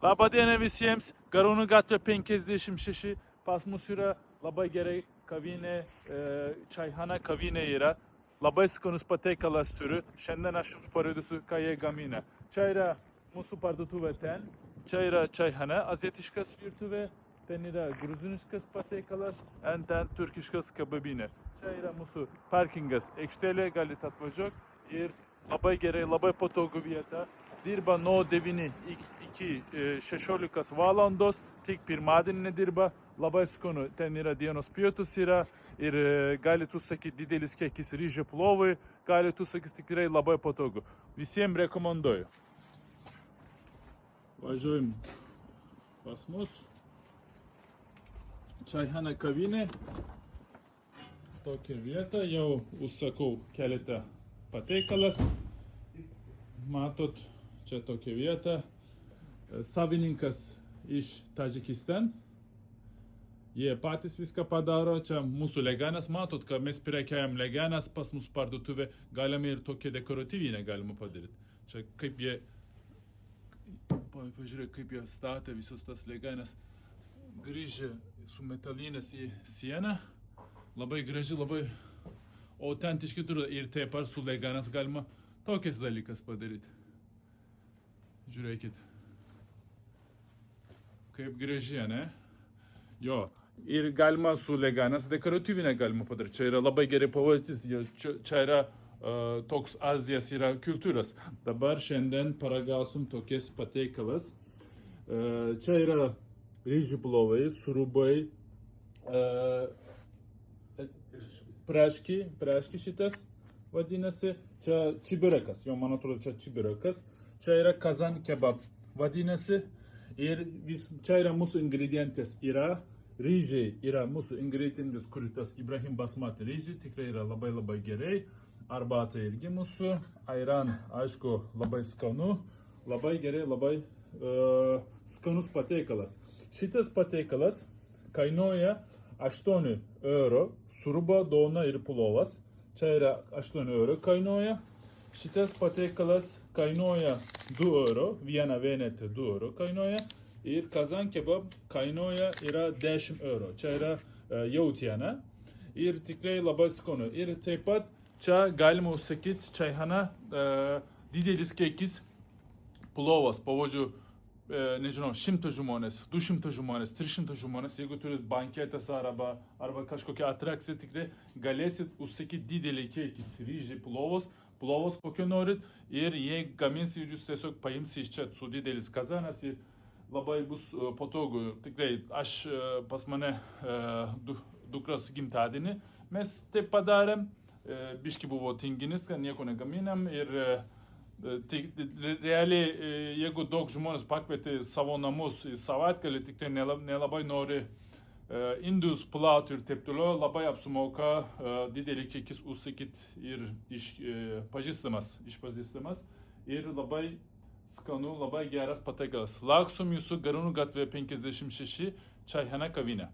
Laba diena visiems, Garūnų gatvė 56, pas mus yra labai gerai kavinė, čaihana kavinė yra, labai skanus patiekalas turiu, šiandien aš jums parodysiu, ką jie gamina. Čia yra mūsų parduotuvė ten, čia yra čaihana, azietiškas virtuvė, ten yra gruziniškas patiekalas, ten turkiškas kebabinė. Čia yra mūsų parkingas, aikštelė, galite atvažiuoti ir labai gerai, labai patogu vieta. Dirba nuo 9 iki 16 valandos, tik pirmadienį nedirba, labai skanu, ten yra dienos pietus yra ir galite užsakyti didelis kiekis ryžių plovui, galite užsakyti tikrai labai patogu. Visiems rekomenduoju. Važiuojam pas mus. Čaihana kavinė. Tokia vieta, jau užsakau keletą patiekalas. Matot, čia tokia vieta. Savininkas iš Tadžikistan. Jie patys viską padaro. Čia mūsų leganas. Matot, kad mes prekiaujam leganas, pas mus parduotuvė. Galime ir tokią dekoratyvinę galima padaryti. Čia kaip jie, pažiūrėk, kaip jie statė visus tas leganas. Grįžę su metalinės į sieną. Labai graži, labai autentiški turi. Ir taip pat su leganas galima tokias dalykas padaryti. Žiūrėkit. Kaip graži, ne? Jo. Ir galima su leganas dekoratyvinę galima padaryti. Čia yra labai gerai pavyzdys. Čia yra toks Azijos yra kultūras. Dabar šiandien paragausim tokias patiekalas. Čia yra ryžių plovai, sriubai, praški šitas vadinasi. Čia čibirekas, jo man atrodo čia čibirekas. Čia yra kazan kebab vadinasi. Ir čia yra mūsų ingredientas yra. Ryžiai yra mūsų ingredientas, kuritas Ibrahim Basmati ryžiai. Tikrai yra labai labai gerai. Arbata irgi mūsų. Airan, aišku, labai skanu. Labai gerai, labai skanus patiekalas. Šitas patiekalas kainuoja 8 euro. Sriuba, duona ir plovas. Čia yra 8 euro kainuoja. Šitas patiekalas kainuoja 2 euro. Viena vienetė 2 euro kainuoja. Ir kazan kebab kainuoja yra 10 euro. Čia yra jautiena. Ir tikrai labai skanu. Ir taip pat čia galima užsakyti čaihana didelis kiekis plovas. Pavyzdžiui, nežinau, 100 žmonės, 200 žmonės, 300 žmonės, jeigu turit banketas arba kažkokią atrakciją, tikrai galėsit užsakyti didelį kiekis ryžiai plovos kokio norit ir jie gamins ir jūs tiesiog paimsi iš čia su didelis kazanas ir labai bus patogu. Tikrai pas mane dukros gimtadienį mes taip padarėm, biški buvo tinginis, kad nieko negaminam ir realiai, jeigu daug žmonės pakvietė savo namus į savaitgalį, tik tai nelabai nori indus plauti ir taip toliau, labai apsimoka didelį kiekis užsakyti ir iš pažįstamas ir labai skanu, labai geras patiekalas. Lauksim jūsų Garūnų gatvė 56 čaihana kavinė.